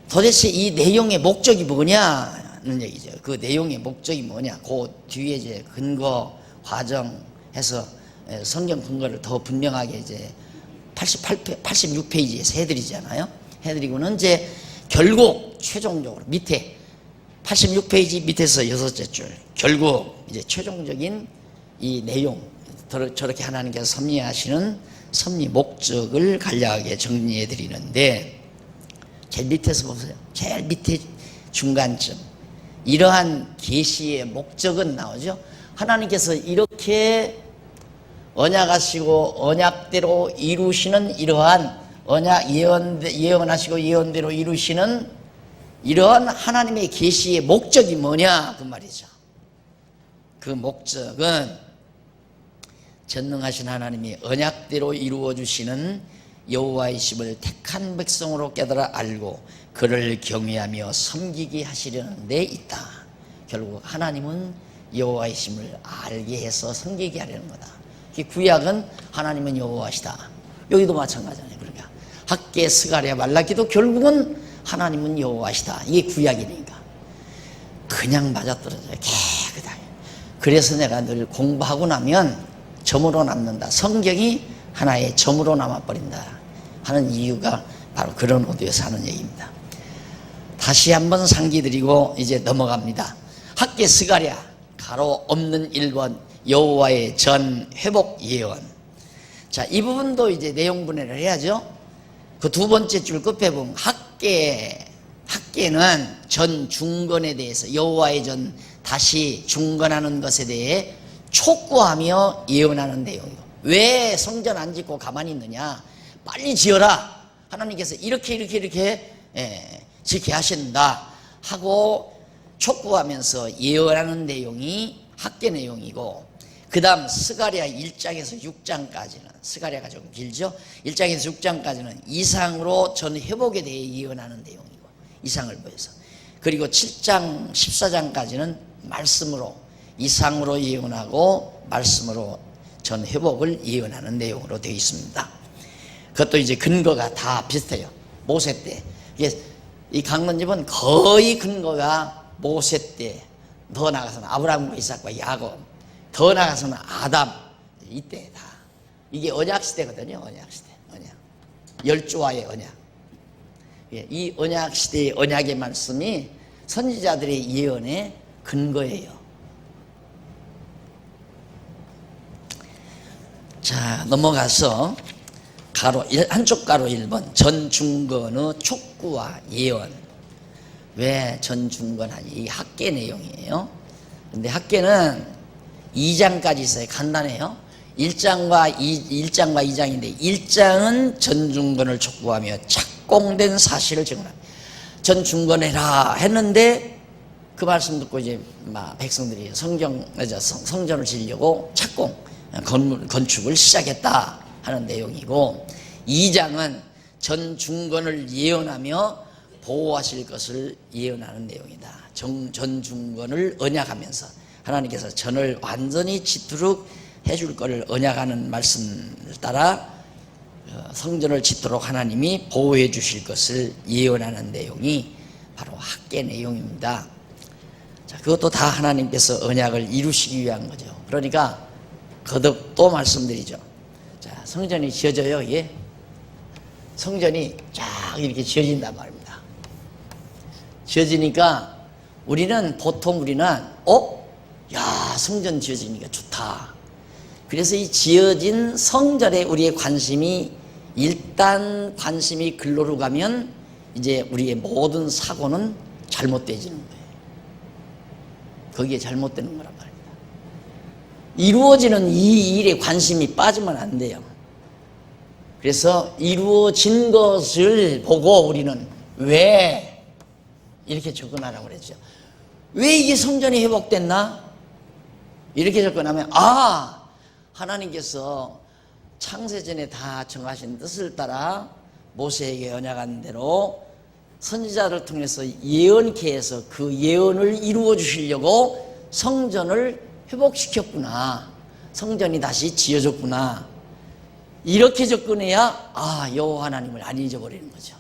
도대체 이 내용의 목적이 뭐냐는 얘기죠. 그 내용의 목적이 뭐냐. 그 뒤에 이제 근거, 과정해서 성경 근거를 더 분명하게 이제 86페이지에서 해드리잖아요. 해드리고는 이제 결국 최종적으로 밑에 86페이지 밑에서 여섯째 줄, 결국 이제 최종적인 이 내용, 저렇게 하나님께서 섭리하시는 섭리 목적을 간략하게 정리해 드리는데, 제일 밑에서 보세요. 제일 밑에 중간쯤. 이러한 계시의 목적은 나오죠. 하나님께서 이렇게 언약하시고 언약대로 이루시는 이러한 언약 예언하시고 예언대로 이루시는 이러한 하나님의 계시의 목적이 뭐냐 그 말이죠. 그 목적은 전능하신 하나님이 언약대로 이루어 주시는 여호와이심을 택한 백성으로 깨달아 알고 그를 경외하며 섬기게 하시려는 데 있다. 결국 하나님은 여호와이심을 알게 해서 섬기게 하려는 거다. 구약은 하나님은 여호와시다. 여기도 마찬가지잖아요. 그러니까 학개, 스가랴, 말라기도 결국은 하나님은 여호와시다. 이게 구약이니까 그냥 맞아떨어져요. 깨끗하게. 그래서 내가 늘 공부하고 나면 점으로 남는다. 성경이 하나의 점으로 남아버린다 하는 이유가 바로 그런 오디오에서 하는 얘기입니다. 다시 한번 상기드리고 이제 넘어갑니다. 학개, 스가랴 가로 없는 1번 여호와의 전 회복 예언. 자, 이 부분도 이제 내용 분해를 해야죠. 그 두 번째 줄 끝에 보면 학개는 전 중건에 대해서 여호와의 전 다시 중건하는 것에 대해 촉구하며 예언하는 내용이고, 왜 성전 안 짓고 가만히 있느냐, 빨리 지어라, 하나님께서 이렇게 짓게 하신다 하고 촉구하면서 예언하는 내용이 학개 내용이고, 그 다음 스가랴 1장에서 6장까지는, 스가랴가 좀 길죠. 1장에서 6장까지는 이상으로 전 회복에 대해 예언하는 내용이고, 이상을 보여서. 그리고 7장 14장까지는 말씀으로, 이상으로 예언하고 말씀으로 전 회복을 예언하는 내용으로 되어 있습니다. 그것도 이제 근거가 다 비슷해요. 모세 때. 이 강론집은 거의 근거가 모세 때, 더 나가서는 아브라함과 이삭과 야곱, 더 나가서는 아담, 이때 다. 이게 언약시대거든요. 언약시대. 언약. 열조와의 언약. 이 언약시대의 언약의 말씀이 선지자들의 예언의 근거예요. 자, 넘어가서 한쪽 가로 1번 전중건의 촉구와 예언. 왜 전중건하니? 이 학개 내용이에요. 근데 학개는 2장까지 있어요. 간단해요. 1장과 2장인데 1장은 전중건을 촉구하며 착공된 사실을 증언합니다. 전중건해라 했는데 그 말씀 듣고 이제 백성들이 성전을 지으려고 착공, 건축을 시작했다 하는 내용이고, 2장은 전중건을 예언하며 보호하실 것을 예언하는 내용이다. 전중건을 언약하면서 하나님께서 전을 완전히 짓도록 해줄 것을 언약하는 말씀을 따라 성전을 짓도록 하나님이 보호해 주실 것을 예언하는 내용이 바로 학개 내용입니다. 자, 그것도 다 하나님께서 언약을 이루시기 위한 거죠. 그러니까 거듭 또 말씀드리죠. 자, 성전이 지어져요. 예? 성전이 쫙 이렇게 지어진단 말입니다. 지어지니까 보통 우리는 야, 성전 지어지니까 좋다. 그래서 이 지어진 성전에 우리의 관심이, 일단 관심이 글로로 가면 이제 우리의 모든 사고는 잘못되어지는 거예요. 거기에 잘못되는 거란 말입니다. 이루어지는 이 일에 관심이 빠지면 안 돼요. 그래서 이루어진 것을 보고 우리는 왜 이렇게 접근하라고 그랬죠. 왜 이게 성전이 회복됐나? 이렇게 접근하면 하나님께서 창세전에 다 정하신 뜻을 따라 모세에게 언약한 대로 선지자를 통해서 예언케 해서 그 예언을 이루어 주시려고 성전을 회복시켰구나. 성전이 다시 지어졌구나. 이렇게 접근해야 여호와 하나님을 안 잊어버리는 거죠.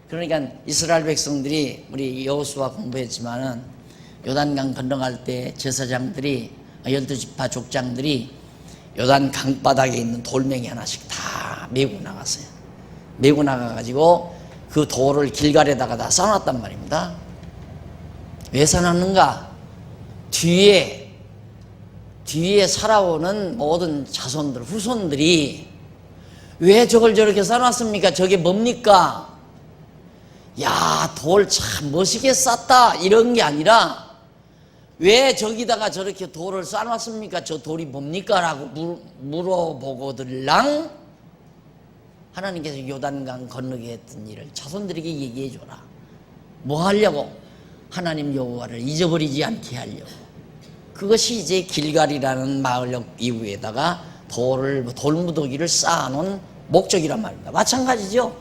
그러니까 이스라엘 백성들이 우리 여호수아 공부했지만은 요단강 건너갈 때 제사장들이 12지파 족장들이 요단 강바닥에 있는 돌멩이 하나씩 다 메고 나갔어요. 메고 나가가지고 그 돌을 길가에다가 다 쌓아놨단 말입니다. 왜 쌓아놨는가? 뒤에 살아오는 모든 자손들, 후손들이 왜 저걸 저렇게 쌓아놨습니까? 저게 뭡니까? 야, 돌 참 멋있게 쌓다 이런 게 아니라 왜 저기다가 저렇게 돌을 쌓아놨습니까? 저 돌이 뭡니까? 라고 물어보고들랑 하나님께서 요단강 건너게 했던 일을 자손들에게 얘기해줘라. 뭐 하려고? 하나님 여호와를 잊어버리지 않게 하려고. 그것이 이제 길갈이라는 마을 이후에다가 돌무더기를 쌓아놓은 목적이란 말입니다. 마찬가지죠.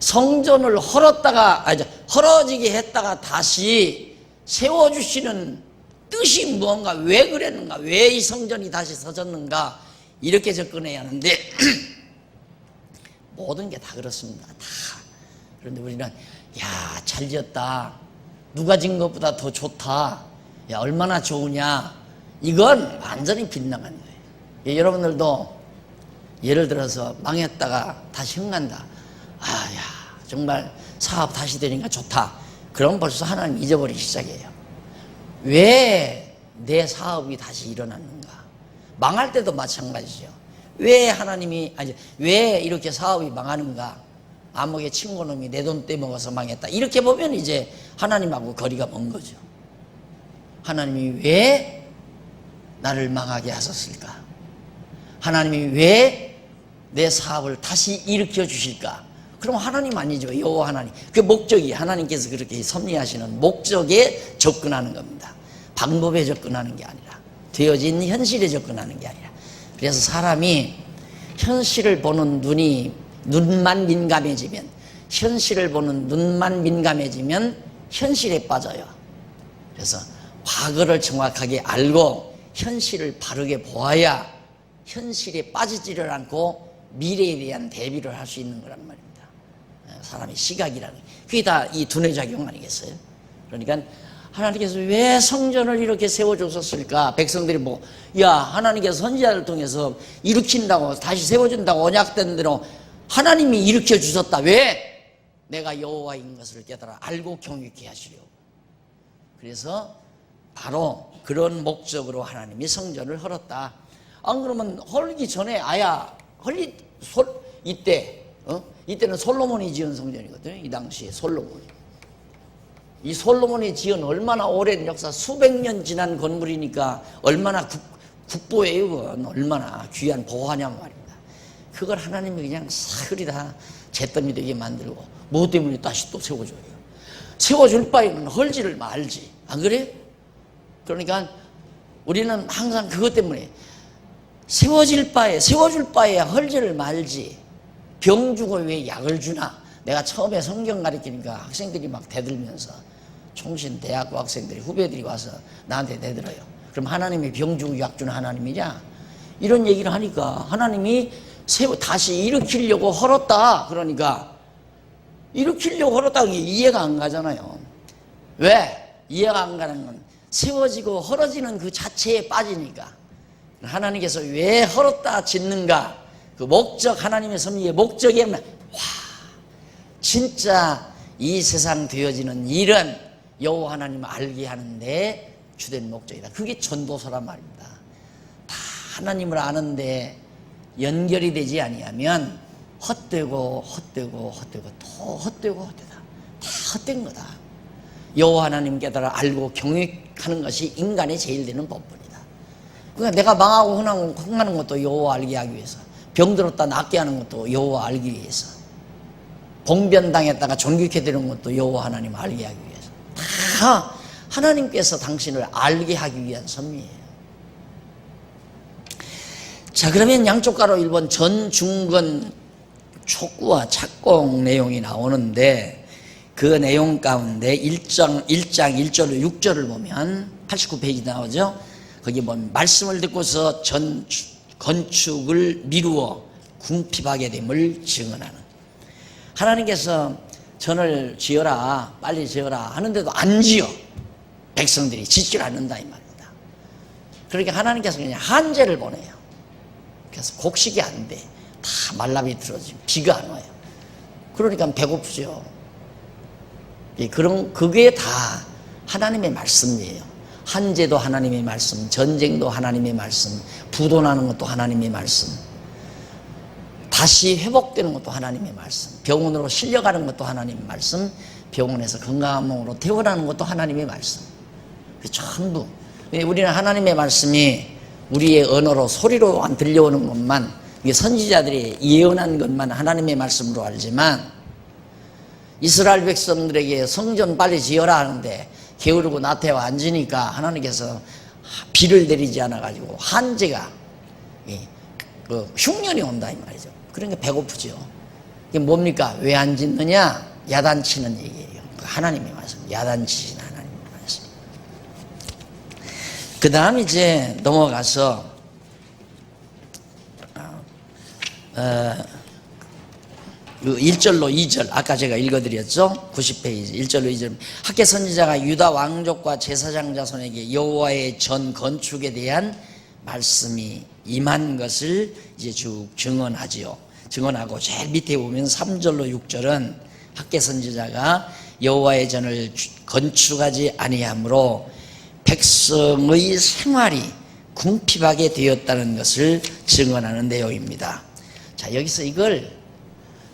성전을 헐어지게 했다가 다시 세워주시는 뜻이 무언가, 왜 그랬는가, 왜 이 성전이 다시 서졌는가, 이렇게 접근해야 하는데 모든 게 다 그렇습니다. 다. 그런데 우리는 야, 잘 지었다, 누가 지은 것보다 더 좋다, 야, 얼마나 좋으냐, 이건 완전히 빗나간 거예요. 예, 여러분들도 예를 들어서 망했다가 다시 흥난다, 아야 정말 사업 다시 되니까 좋다, 그럼 벌써 하나님 잊어버리기 시작해요. 왜 내 사업이 다시 일어났는가? 망할 때도 마찬가지죠. 왜 왜 이렇게 사업이 망하는가? 암흑의 친구놈이 내 돈 떼먹어서 망했다, 이렇게 보면 이제 하나님하고 거리가 먼 거죠. 하나님이 왜 나를 망하게 하셨을까? 하나님이 왜 내 사업을 다시 일으켜 주실까? 그럼 하나님 아니죠. 여호와 하나님. 그 목적이, 하나님께서 그렇게 섭리하시는 목적에 접근하는 겁니다. 방법에 접근하는 게 아니라, 되어진 현실에 접근하는 게 아니라. 그래서 사람이 현실을 보는 눈만 민감해지면, 현실을 보는 눈만 민감해지면 현실에 빠져요. 그래서 과거를 정확하게 알고 현실을 바르게 보아야 현실에 빠지지를 않고 미래에 대한 대비를 할 수 있는 거란 말입니다. 사람의 시각이라는 게. 그게 다 이 두뇌 작용 아니겠어요? 그러니까 하나님께서 왜 성전을 이렇게 세워주셨을까? 백성들이 야, 하나님께서 선지자를 통해서 일으킨다고, 다시 세워준다고 언약된 대로 하나님이 일으켜 주셨다. 왜? 내가 여호와인 것을 깨달아 알고 경외케 하시려고. 그래서 바로 그런 목적으로 하나님이 성전을 헐었다. 안 그러면 헐기 전에 이때는 솔로몬이 지은 성전이거든요. 이 당시에 이 솔로몬이 지은 얼마나 오랜 역사, 수백 년 지난 건물이니까 얼마나 국보예요. 그건 얼마나 귀한 보화냐 말입니다. 그걸 하나님이 그냥 사그리 다 잿더미 되게 만들고 뭐 때문에 다시 또 세워줘요. 세워줄 바에는 헐지를 말지, 안 그래? 그러니까 우리는 항상 그것 때문에 세워줄 바에 헐지를 말지, 병 주고 왜 약을 주나? 내가 처음에 성경 가르치니까 학생들이 막 대들면서, 총신 대학교 학생들이, 후배들이 와서 나한테 대들어요. 그럼 하나님이 병 주고 약 주는 하나님이냐? 이런 얘기를 하니까 하나님이 다시 일으키려고 헐었다. 그러니까 일으키려고 헐었다는 게 이해가 안 가잖아요. 왜? 이해가 안 가는 건 세워지고 헐어지는 그 자체에 빠지니까. 하나님께서 왜 헐었다 짓는가? 그 목적, 하나님의 섭리의 목적이 와, 진짜 이 세상 되어지는 일은 여호와 하나님을 알게 하는데 주된 목적이다. 그게 전도서란 말입니다. 다 하나님을 아는데 연결이 되지 아니하면 헛되고 또 헛되다. 다 헛된 거다. 여호와 하나님 깨달아 알고 경외하는 것이 인간의 제일 되는 법문이다. 그러니까 내가 망하고 흥하는 것도 여호와 알게 하기 위해서, 병들었다 낫게 하는 것도 여호와 알기 위해서, 봉변당했다가 존귀케 되는 것도 여호와 하나님 알게 하기 위해서, 다 하나님께서 당신을 알게 하기 위한 섭리예요. 자, 그러면 양쪽 가로 1번 전, 중건, 촉구와 착공 내용이 나오는데, 그 내용 가운데 1장 1절로 6절을 보면 89페이지 나오죠. 거기 보면 말씀을 듣고서 건축을 미루어 궁핍하게 됨을 증언하는, 하나님께서 전을 지어라, 빨리 지어라 하는데도 안 지어. 백성들이 짓질 않는다 이 말입니다. 그러니까 하나님께서 그냥 한재를 보내요. 그래서 곡식이 안 돼. 다 말라비 들어지고 비가 안 와요. 그러니까 배고프죠. 그게 다 하나님의 말씀이에요. 한재도 하나님의 말씀, 전쟁도 하나님의 말씀, 부도 나는 것도 하나님의 말씀, 다시 회복되는 것도 하나님의 말씀, 병원으로 실려가는 것도 하나님의 말씀, 병원에서 건강한 몸으로 태어나는 것도 하나님의 말씀. 전부 우리는 하나님의 말씀이 우리의 언어로 소리로 안 들려오는 것만, 선지자들이 예언한 것만 하나님의 말씀으로 알지만, 이스라엘 백성들에게 성전 빨리 지어라 하는데 게으르고 나태와 앉으니까 하나님께서 비를 내리지 않아 가지고 한재가 흉년이 온다 이 말이죠. 그러니까 배고프죠. 이게 뭡니까? 왜 안 짓느냐? 야단치는 얘기예요. 하나님의 말씀, 야단치시는 하나님의 말씀. 그 다음 이제 넘어가서 1절로 2절, 아까 제가 읽어드렸죠? 90페이지 1절로 2절. 학개 선지자가 유다 왕족과 제사장 자손에게 여호와의 전 건축에 대한 말씀이 임한 것을 이제 쭉 증언하지요. 증언하고 제일 밑에 보면 3절로 6절은 학개 선지자가 여호와의 전을 건축하지 아니하므로 백성의 생활이 궁핍하게 되었다는 것을 증언하는 내용입니다. 자, 여기서 이걸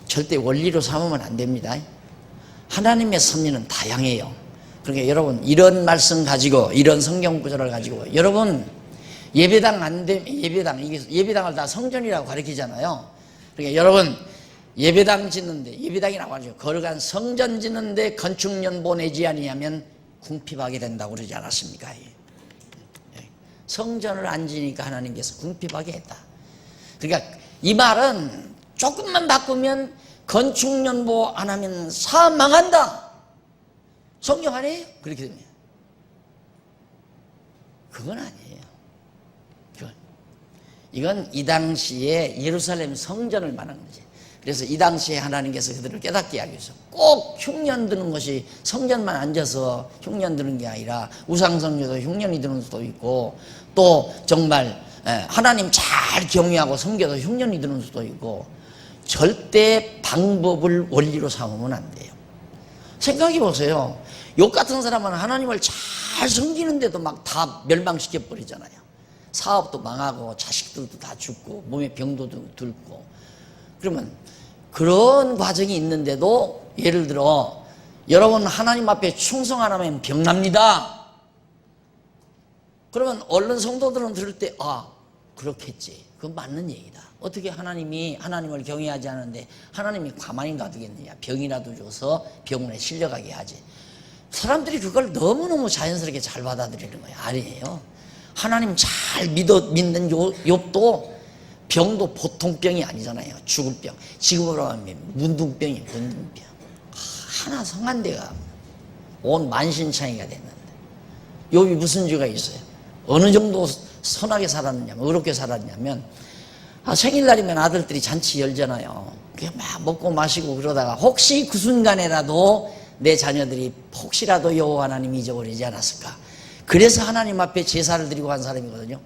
절대 원리로 삼으면 안 됩니다. 하나님의 섭리는 다양해요. 그러니까 여러분, 이런 말씀 가지고, 이런 성경 구절을 가지고, 여러분, 예배당 안 되면, 예배당을 다 성전이라고 가르치잖아요. 그러니까 여러분, 예배당 짓는데, 예배당이라고 하죠. 거룩한 성전 짓는데 건축연보 내지 아니하면 궁핍하게 된다고 그러지 않았습니까? 성전을 안 지니까 하나님께서 궁핍하게 했다. 그러니까 이 말은 조금만 바꾸면 건축연보 안 하면 사업 망한다. 성경 아니에요? 그렇게 되면. 그건 아니에요. 이건 이 당시에 예루살렘 성전을 말하는 거지. 그래서 이 당시에 하나님께서 그들을 깨닫게 하기 위해서 꼭 흉년 드는 것이 성전만 앉아서 흉년 드는 게 아니라 우상숭배도 흉년이 드는 수도 있고, 또 정말 하나님 잘 경외하고 섬겨도 흉년이 드는 수도 있고, 절대 방법을 원리로 삼으면 안 돼요. 생각해 보세요. 욕 같은 사람은 하나님을 잘 섬기는데도 막 다 멸망시켜 버리잖아요. 사업도 망하고 자식들도 다 죽고 몸에 병도 들고. 그러면 그런 과정이 있는데도, 예를 들어 여러분 하나님 앞에 충성 안 하면 병납니다. 그러면 얼른 성도들은 들을 때 그렇겠지. 그건 맞는 얘기다. 어떻게 하나님을 경외하지 않는데 하나님이 가만히 놔두겠느냐. 병이라도 줘서 병원에 실려가게 하지. 사람들이 그걸 너무너무 자연스럽게 잘 받아들이는 거예요. 아니에요. 하나님 잘 믿는 욥도 병도 보통 병이 아니잖아요. 죽을 병. 지금으로 하면 문둥병이에요. 문둥병. 하나 성한 데가 온 만신창이가 됐는데, 욥이 무슨 죄가 있어요? 어느 정도 선하게 살았느냐면, 의롭게 살았냐면, 생일날이면 아들들이 잔치 열잖아요. 그게 막 먹고 마시고 그러다가 혹시 그 순간에라도 내 자녀들이 혹시라도 여호와 하나님 잊어버리지 않았을까. 그래서 하나님 앞에 제사를 드리고 한 사람이거든요.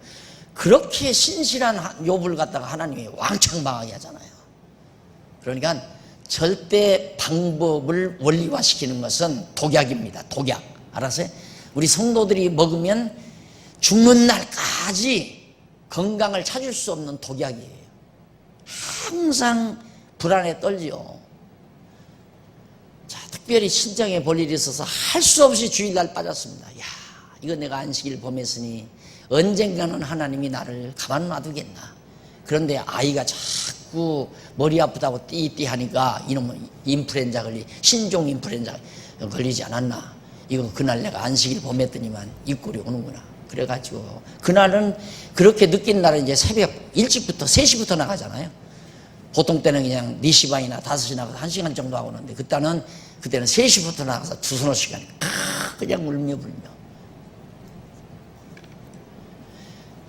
그렇게 신실한 욥을 갖다가 하나님이 왕창 망하게 하잖아요. 그러니까 절대 방법을 원리화시키는 것은 독약입니다. 독약. 알았어요? 우리 성도들이 먹으면 죽는 날까지 건강을 찾을 수 없는 독약이에요. 항상 불안에 떨지요. 자, 특별히 친정에 볼 일이 있어서 할 수 없이 주일날 빠졌습니다. 야, 이거 내가 안식일 범했으니 언젠가는 하나님이 나를 가만 놔두겠나. 그런데 아이가 자꾸 머리 아프다고 띠띠 하니까 이놈은 인플루엔자 신종 인플루엔자 걸리지 않았나. 이거 그날 내가 안식일 범했더니만 이 꼴이 오는구나. 그래가지고 그날은, 그렇게 느낀 날은 이제 새벽 일찍부터 3시부터 나가잖아요. 보통 때는 그냥 4시 반이나 5시 나가서 1시간 정도 하고 오는데, 그때는 3시부터 나가서 2-3시간 그냥 울며 불며.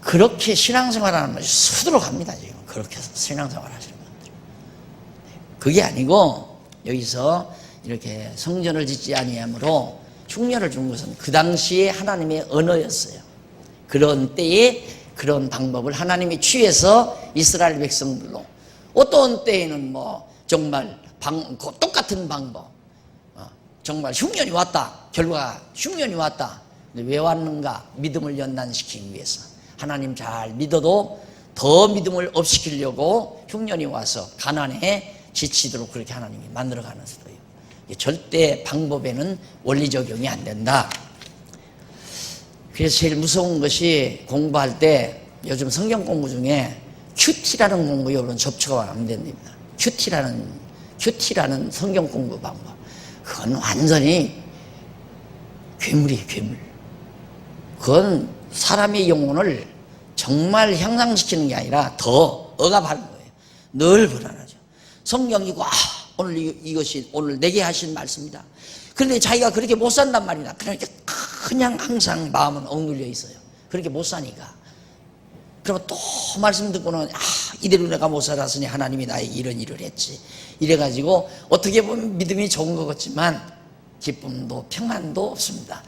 그렇게 신앙생활하는 것이 수두로 갑니다. 지금 그렇게 해서 신앙생활 하시는 분들. 그게 아니고 여기서 이렇게 성전을 짓지 아니하므로 흉년을 준 것은 그 당시에 하나님의 언어였어요. 그런 때에 그런 방법을 하나님이 취해서 이스라엘 백성들로, 어떤 때에는 뭐 정말 똑같은 방법, 정말 흉년이 왔다, 결과가 흉년이 왔다. 근데 왜 왔는가? 믿음을 연단시키기 위해서. 하나님 잘 믿어도 더 믿음을 업시키려고 흉년이 와서 가난에 지치도록 그렇게 하나님이 만들어가는 수도예요. 절대 방법에는 원리 적용이 안 된다. 그래서 제일 무서운 것이 공부할 때, 요즘 성경 공부 중에 큐티라는 공부 여러분 접촉하면 안 됩니다. 큐티라는 성경 공부 방법, 그건 완전히 괴물이에요, 괴물. 그건 사람의 영혼을 정말 향상시키는 게 아니라 더 억압하는 거예요. 늘 불안하죠. 성경이고, 오늘 이것이 오늘 내게 하신 말씀이다. 그런데 자기가 그렇게 못 산단 말이다. 그러니까 그냥 항상 마음은 억눌려 있어요. 그렇게 못 사니까. 그러면 또 말씀 듣고는 이대로 내가 못 살았으니 하나님이 나에게 이런 일을 했지. 이래가지고 어떻게 보면 믿음이 좋은 것 같지만 기쁨도 평안도 없습니다.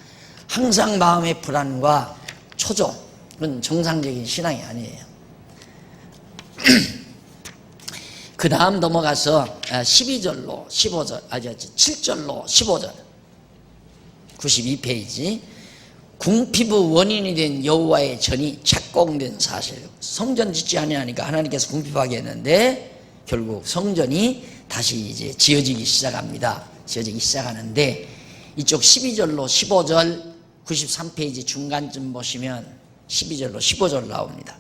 항상 마음의 불안과 초조, 그건 정상적인 신앙이 아니에요. 그 다음 넘어가서 12절로 15절, 7절로 15절 92페이지. 궁피부 원인이 된 여호와의 전이 착공된 사실. 성전 짓지 아니하니까 하나님께서 궁핍하게 했는데 결국 성전이 다시 이제 지어지기 시작합니다. 지어지기 시작하는데 이쪽 12절로 15절 93페이지 중간쯤 보시면 12절로 15절 나옵니다.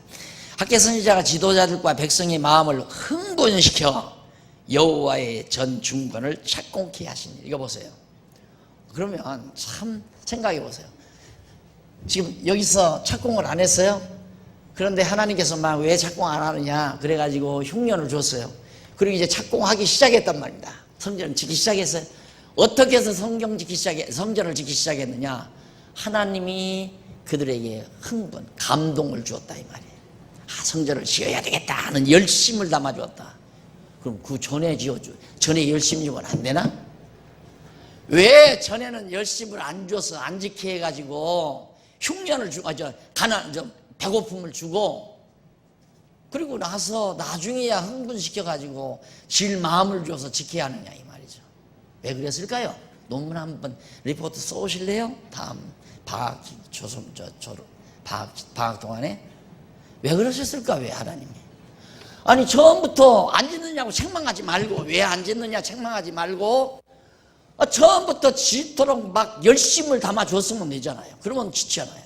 학개 선지자가 지도자들과 백성의 마음을 흥분시켜 여호와의 전 중건을 착공케 하시니. 이거 보세요. 그러면 참 생각해 보세요. 지금 여기서 착공을 안 했어요? 그런데 하나님께서 막 왜 착공 안 하느냐 그래가지고 흉년을 줬어요. 그리고 이제 착공하기 시작했단 말입니다. 성전을 짓기 시작했어요. 어떻게 해서 성전을 짓기 시작했느냐? 하나님이 그들에게 흥분, 감동을 주었다 이 말이에요. 성전을 지어야 되겠다 하는 열심을 담아주었다. 그럼 그 전에 전에 열심 주면 안 되나? 왜 전에는 열심을 안 줘서 안 지게 해가지고 흉년을 주고, 배고픔을 주고, 그리고 나서 나중에야 흥분시켜가지고 질 마음을 줘서 지켜야 하느냐 이 말이죠. 왜 그랬을까요? 논문 한번 리포트 써오실래요? 다음 방학 동안에 왜 그러셨을까? 왜 하나님이? 아니 처음부터 안 짓느냐고 책망하지 말고, 왜 안 짓느냐 책망하지 말고 처음부터 짓도록 막 열심을 담아줬으면 되잖아요. 그러면 짓지 않아요.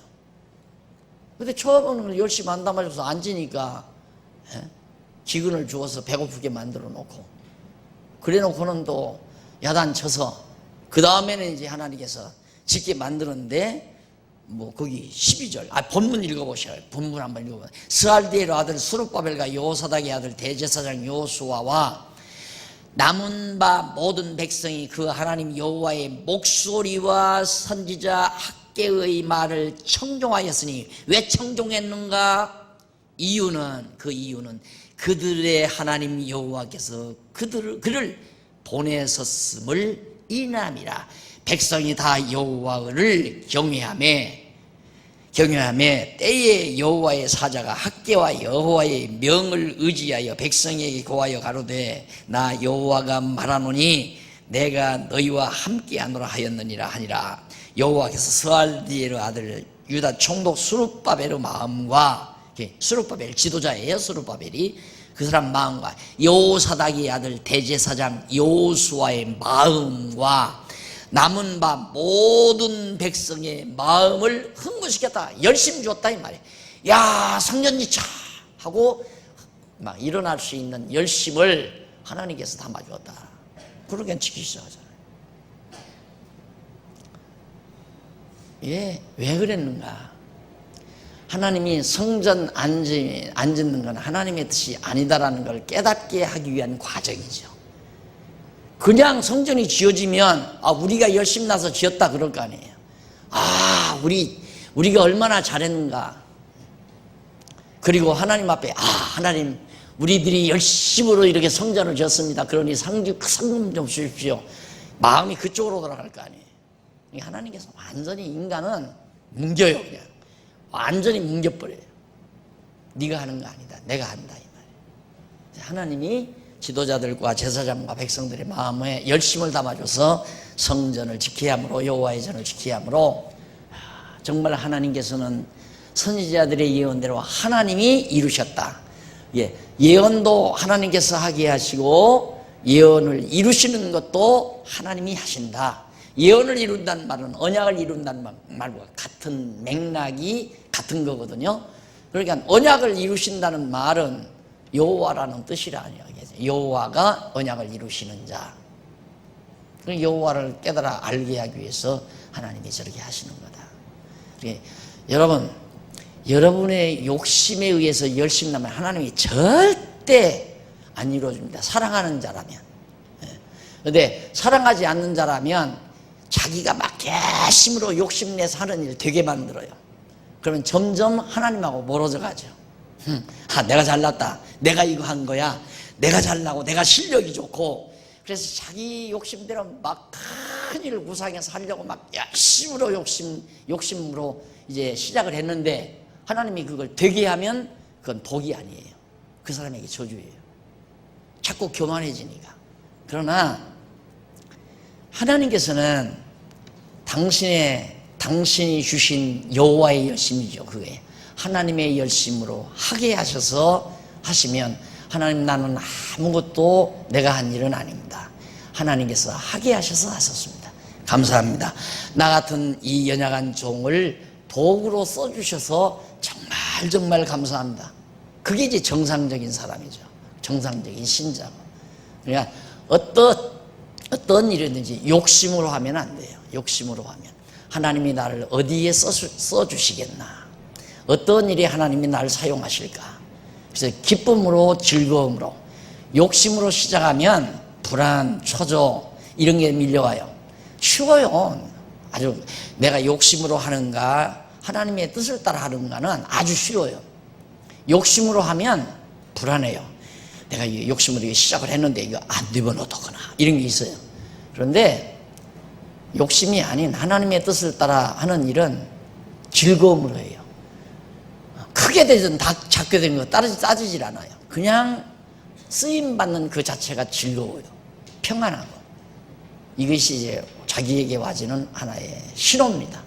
근데 처음에는 열심 안 담아줘서 안 지니까 기근을 주어서 배고프게 만들어 놓고, 그래 놓고는 또 야단쳐서 그 다음에는 이제 하나님께서 짓게 만드는데, 뭐 거기 12절 본문 읽어보셔요. 본문 한번 읽어보세요. 스알디엘의 아들 스룹바벨과 여호사닥의 아들 대제사장 여호수아와 남은 바 모든 백성이 그 하나님 여호와의 목소리와 선지자 학개의 말을 청종하였으니. 왜 청종했는가? 그 이유는 그들의 하나님 여호와께서 그를 보내셨음을 인함이라. 백성이 다 여호와를 경외하며 때에 여호와의 사자가 학개와 여호와의 명을 의지하여 백성에게 고하여 가로되 나 여호와가 말하노니 내가 너희와 함께하노라 하였느니라 하니라. 여호와께서 스알디엘의 아들 유다 총독 스룹바벨의 마음과, 스룹바벨 지도자예요. 스룹바벨이 그 사람 마음과 여호사닥의 아들 대제사장 여호수아의 마음과 남은 바 모든 백성의 마음을 흥분시켰다. 열심 줬다 이 말이에요. 야, 성전 짓자 하고 막 일어날 수 있는 열심을 하나님께서 담아주었다. 그러게 지키기 시작하잖아요. 왜 그랬는가? 하나님이 성전 안 짓는 건 하나님의 뜻이 아니다라는 걸 깨닫게 하기 위한 과정이죠. 그냥 성전이 지어지면 우리가 열심 나서 지었다 그럴 거 아니에요. 우리가 얼마나 잘했는가. 그리고 하나님 앞에 하나님 우리들이 열심으로 이렇게 성전을 지었습니다. 그러니 상금 좀 주십시오. 마음이 그쪽으로 돌아갈 거 아니에요. 하나님께서 완전히 인간은 뭉겨요. 그냥 완전히 뭉겨버려요. 네가 하는 거 아니다, 내가 한다 이 말이에요. 하나님이 지도자들과 제사장과 백성들의 마음에 열심을 담아줘서 성전을 지켜야 함으로, 여호와의 전을 지켜야 함으로, 정말 하나님께서는 선지자들의 예언대로 하나님이 이루셨다. 예언도 하나님께서 하게 하시고 예언을 이루시는 것도 하나님이 하신다. 예언을 이룬다는 말은 언약을 이룬다는 말과 같은 맥락이 같은 거거든요. 그러니까 언약을 이루신다는 말은 여호와라는 뜻이라 아니에요. 여호와가 언약을 이루시는 자. 여호와를 깨달아 알게 하기 위해서 하나님이 저렇게 하시는 거다. 여러분, 여러분의 욕심에 의해서 열심히 나면 하나님이 절대 안 이루어줍니다. 사랑하는 자라면. 그런데 사랑하지 않는 자라면 자기가 막 개심으로 욕심내서 하는 일을 되게 만들어요. 그러면 점점 하나님하고 멀어져 가죠. 내가 잘났다, 내가 이거 한 거야, 내가 잘나고 내가 실력이 좋고, 그래서 자기 욕심대로 막 큰 일을 구상해서 하려고 막 열심으로 욕심으로 이제 시작을 했는데, 하나님이 그걸 되게 하면 그건 복이 아니에요. 그 사람에게 저주예요. 자꾸 교만해지니까. 그러나 하나님께서는 당신이 주신 여호와의 열심이죠. 그게 하나님의 열심으로 하게 하셔서 하시면, 하나님, 나는 아무것도 내가 한 일은 아닙니다, 하나님께서 하게 하셔서 하셨습니다, 감사합니다. 나 같은 이 연약한 종을 도구로 써주셔서 정말 감사합니다. 그게 이제 정상적인 사람이죠. 정상적인 신자고. 그러니까 어떤 일이든지 욕심으로 하면 안 돼요. 욕심으로 하면 하나님이 나를 어디에 써주시겠나, 어떤 일에 하나님이 나를 사용하실까. 그래서 기쁨으로, 즐거움으로. 욕심으로 시작하면 불안, 초조 이런 게 밀려와요. 쉬워요. 아주 내가 욕심으로 하는가 하나님의 뜻을 따라 하는가는 아주 쉬워요. 욕심으로 하면 불안해요. 내가 욕심으로 시작을 했는데 이거 안 되면 어떡하나, 이런 게 있어요. 그런데 욕심이 아닌 하나님의 뜻을 따라 하는 일은 즐거움으로 해요. 크게 되든 작게 되는 거 따지질 않아요. 그냥 쓰임받는 그 자체가 즐거워요. 평안하고. 이것이 이제 자기에게 와지는 하나의 신호입니다.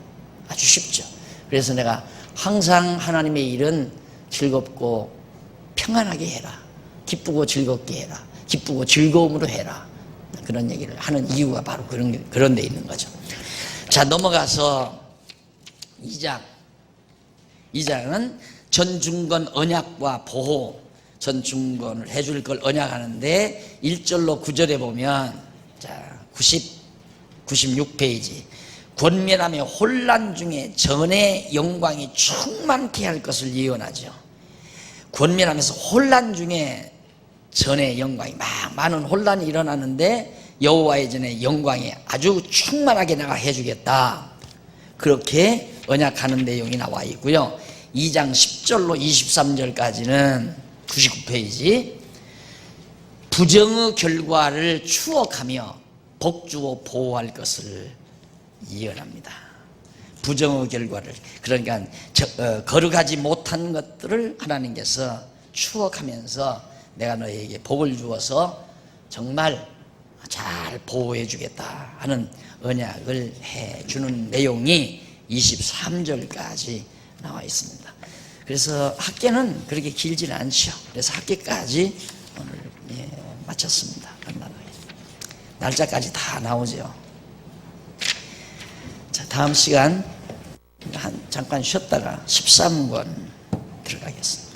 아주 쉽죠. 그래서 내가 항상 하나님의 일은 즐겁고 평안하게 해라, 기쁘고 즐겁게 해라, 기쁘고 즐거움으로 해라, 그런 얘기를 하는 이유가 바로 그런 데 있는 거죠. 자, 넘어가서 2장은 전중건 언약과 보호, 전중건을 해줄 걸 언약하는데 1절로 9절에 보면, 자, 96페이지, 권면하며 혼란 중에 전의 영광이 충만케 할 것을 예언하죠. 권면하면서 혼란 중에 전의 영광이 많은 혼란이 일어나는데 여호와의 전의 영광이 아주 충만하게 내가 해주겠다, 그렇게 언약하는 내용이 나와 있고요. 2장 10절로 23절까지는 99페이지, 부정의 결과를 추억하며 복주고 보호할 것을 예언합니다. 부정의 결과를, 그러니까 거룩하지 못한 것들을 하나님께서 추억하면서 내가 너에게 복을 주어서 정말 잘 보호해 주겠다 하는 언약을 해주는 내용이 23절까지 나와 있습니다. 그래서 학계는 그렇게 길지는 않죠. 그래서 학계까지 오늘 마쳤습니다. 날짜까지 다 나오죠. 자, 다음 시간 잠깐 쉬었다가 13권 들어가겠습니다.